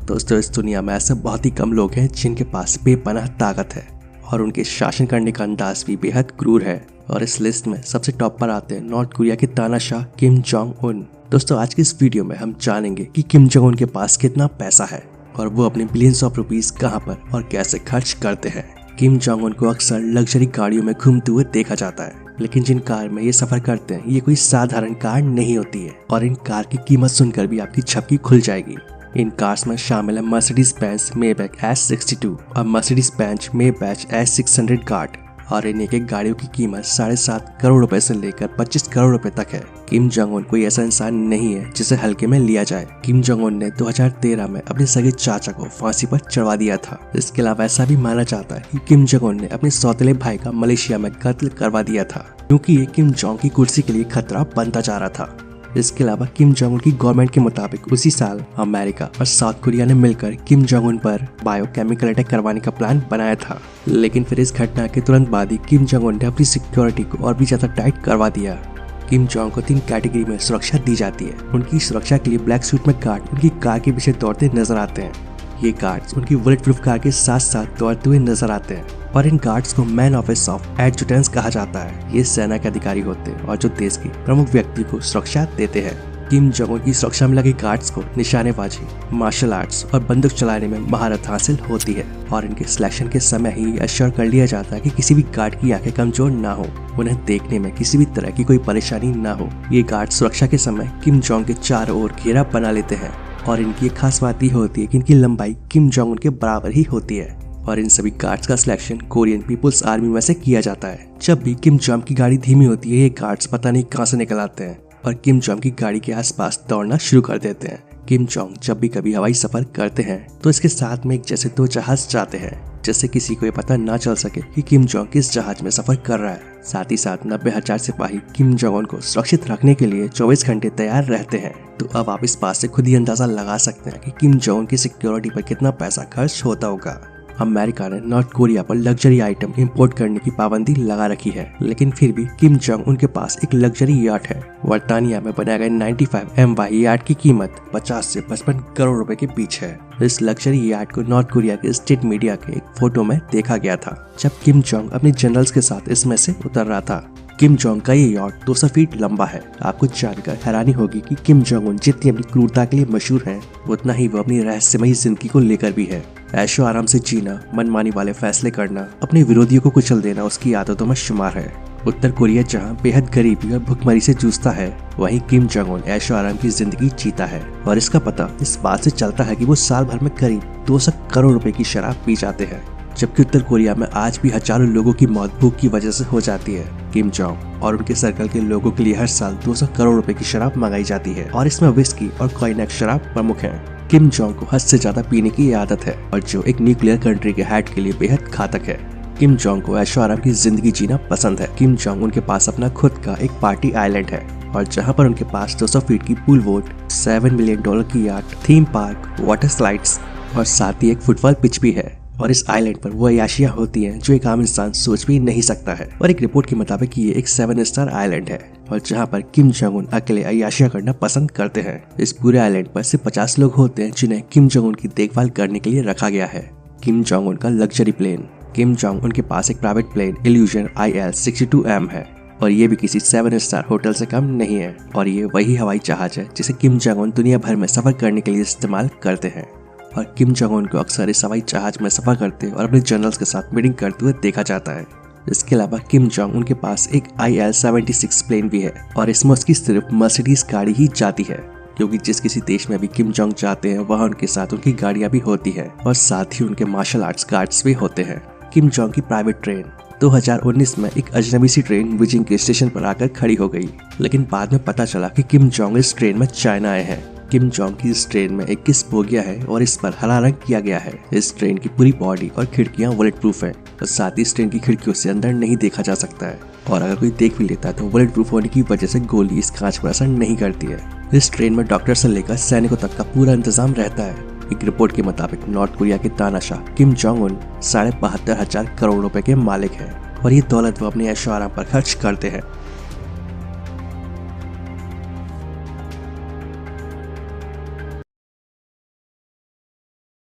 दोस्तों, इस दुनिया में ऐसे बहुत ही कम लोग हैं जिनके पास बेपनाह ताकत है और उनके शासन करने का अंदाज भी बेहद क्रूर है। और इस लिस्ट में सबसे टॉप पर आते हैं नॉर्थ कोरिया के तानाशाह किम जोंग उन। दोस्तों, आज की इस वीडियो में हम जानेंगे कि किम जोंग उन के पास कितना पैसा है और वो अपने बिलियंस ऑफ रुपीस कहां पर और कैसे खर्च करते हैं। किम जोंग उन को अक्सर लग्जरी गाड़ियों में घूमते हुए देखा जाता है, लेकिन जिन कार में ये सफर करते हैं ये कोई साधारण कार नहीं होती है और इन कार की कीमत सुनकर भी आपकी झपकी खुल जाएगी। इन कार्स में शामिल है मर्सिडीज बेंज मेबैक S62 और Mercedes Benz Maybach S600 guard और इन एक गाड़ियों की कीमत 7.5 करोड़ रुपए से लेकर 25 करोड़ रुपए तक है। किम जोंग उन कोई ऐसा इंसान नहीं है जिसे हल्के में लिया जाए। किम जोंग उन ने 2013 में अपने सगे चाचा को फांसी पर चढ़वा दिया था। इसके अलावा ऐसा भी माना जाता है कि किम जोंग उन ने अपने सौतेले भाई का मलेशिया में कत्ल करवा दिया था, क्योंकि ये किम जोंग की कुर्सी के लिए खतरा बनता जा रहा था। इसके अलावा किम जोंग उन की गवर्नमेंट के मुताबिक उसी साल अमेरिका और साउथ कोरिया ने मिलकर किम जोंग उन पर बायोकेमिकल अटैक करवाने का प्लान बनाया था, लेकिन फिर इस घटना के तुरंत बाद ही किम जोंग उन ने अपनी सिक्योरिटी को और भी ज्यादा टाइट करवा दिया। किम जोंग को 3 कैटेगरी में सुरक्षा दी जाती है। उनकी सुरक्षा के लिए ब्लैक सूट में गार्ड उनकी कार के पीछे दौड़ते नजर आते हैं। ये गार्ड्स उनकी बुलेट प्रूफ कार के साथ साथ दौड़ते हुए नजर आते हैं और इन गार्ड्स को मैन ऑफिस ऑफ एडजुटेंट्स कहा जाता है। ये सेना के अधिकारी होते हैं और जो देश के प्रमुख व्यक्ति को सुरक्षा देते हैं। किम जोंग उन की सुरक्षा में लगे गार्ड्स को निशानेबाजी, मार्शल आर्ट्स और बंदूक चलाने में महारत हासिल होती है और इनके सिलेक्शन के समय ही अश्योर कर लिया जाता है कि किसी भी गार्ड की आंखें कमजोर ना हो, उन्हें देखने में किसी भी तरह की कोई परेशानी ना हो। ये गार्ड सुरक्षा के समय किम जोंग के चारों ओर घेरा बना लेते हैं और इनकी एक खास बात ये होती है कि इनकी लंबाई किम जोंग उन के बराबर ही होती है और इन सभी गार्ड्स का सिलेक्शन कोरियन पीपुल्स आर्मी में से किया जाता है। जब भी किम जोंग की गाड़ी धीमी होती है, ये गार्ड्स पता नहीं कहां से निकल आते हैं और किम जोंग की गाड़ी के आसपास दौड़ना शुरू कर देते हैं। किम जोंग जब भी कभी हवाई सफर करते हैं तो इसके साथ में एक जैसे 2 जहाज जाते हैं, जिससे किसी को ये पता ना चल सके कि किम जोंग किस जहाज में सफर कर रहा है। साथ ही साथ 90,000 सिपाही किम जोंग उन को सुरक्षित रखने के लिए 24 घंटे तैयार रहते हैं। तो अब आप इस बात से खुद ही अंदाजा लगा सकते हैं कि किम जोंग उन की सिक्योरिटी पर कितना पैसा खर्च होता होगा। अमेरिका ने नॉर्थ कोरिया पर लग्जरी आइटम इंपोर्ट करने की पाबंदी लगा रखी है, लेकिन फिर भी किम जोंग उन के पास एक लग्जरी याट है। वर्तानिया में बनाया गया 95 MY याट की कीमत 50 से 55 करोड़ रुपए के बीच है। इस लग्जरी याट को नॉर्थ कोरिया के स्टेट मीडिया के एक फोटो में देखा गया था, जब किम जोंग अपने जनरल्स के साथ इसमें से उतर रहा था। किम जोंग का ये याट 200 फीट लंबा है। आपको जानकर हैरानी होगी कि किम जोंग उन जितनी अपनी क्रूरता के लिए मशहूर हैं, उतना ही वो अपनी रहस्यमयी जिंदगी को लेकर भी है। ऐशो आराम से जीना, मनमानी वाले फैसले करना, अपने विरोधियों को कुचल देना उसकी आदतों में शुमार है। उत्तर कोरिया जहां बेहद गरीबी और भुखमरी से जूझता है, वहीं किम जोंग उन ऐशो आराम की जिंदगी जीता है और इसका पता इस बात से चलता है कि वो साल भर में करीब 200 करोड़ रुपए की शराब पी जाते हैं, जबकि उत्तर कोरिया में आज भी हजारों लोगों की मौत भूख की वजह से हो जाती है। किम जोंग और उनके सर्कल के लोगों के लिए हर साल 200 करोड़ रुपए की शराब मंगाई जाती है और इसमें विस्की और कॉइनेक शराब प्रमुख हैं। किम जोंग को हद से ज्यादा पीने की आदत है और जो एक न्यूक्लियर कंट्री के हेड के लिए बेहद घातक है। किम जोंग को ऐशो आराम की जिंदगी जीना पसंद है। किम जोंग उनके पास अपना खुद का एक पार्टी आइलैंड है और जहां पर उनके पास 200 फीट की पूल बोट, $7 मिलियन की yacht, theme park, water slides और साथ ही एक फुटबॉल पिच भी है। और इस आइलैंड पर वो अय्याशियां होती हैं जो एक आम इंसान सोच भी नहीं सकता है। और एक रिपोर्ट के मुताबिक ये एक 7 स्टार आइलैंड है और जहां पर किम जोंग उन अकेले अय्याशियां करना पसंद करते हैं। इस पूरे आइलैंड पर सिर्फ 50 लोग होते हैं जिन्हें किम जोंग उन की देखभाल करने के लिए रखा गया है। किम जोंग उन का luxury plane. Kim Jong Un के पास एक प्राइवेट प्लेन इल्यूजन IL-62M है और ये भी किसी 7 स्टार होटल से कम नहीं है और ये वही हवाई जहाज है जिसे किम जोंग उन दुनिया भर में सफर करने के लिए इस्तेमाल करते हैं। और किम जोंग उन को अक्सर इस हवाई जहाज में सफर करते और अपने जनरल्स के साथ मीटिंग करते हुए देखा जाता है। इसके अलावा किम जोंग उन के पास एक IL-76 प्लेन भी है और इसमें उसकी सिर्फ मर्सिडीज गाड़ी ही जाती है, क्योंकि जिस किसी देश में भी किम जोंग जाते हैं वहाँ उनके साथ उनकी गाड़ियाँ भी होती है और साथ ही उनके मार्शल आर्ट्स गार्ड्स भी होते हैं। किम जोंग की प्राइवेट ट्रेन 2019 में एक अजनबी सी ट्रेन बीजिंग के स्टेशन पर आकर खड़ी हो गई, लेकिन बाद में पता चला कि किम जोंग इस ट्रेन में चाइना आए हैं। किम जोंग की इस ट्रेन में 21 बोगियां है और इस पर हरा रंग किया गया है। इस ट्रेन की पूरी बॉडी और खिड़कियां बुलेट प्रूफ है और साथ ही इस ट्रेन की खिड़कियों से अंदर नहीं देखा जा सकता है और अगर कोई देख भी लेता है तो बुलेट प्रूफ होने की वजह से गोली इस कांच पर असर नहीं करती है। इस ट्रेन में डॉक्टर से लेकर सैनिकों तक का पूरा इंतजाम रहता है। एक रिपोर्ट के मुताबिक नॉर्थ कोरिया के तानाशाह किम जोंग उन 72,500 करोड़ रुपए के मालिक है और ये दौलत वो अपने ऐशो आराम पर खर्च करते हैं।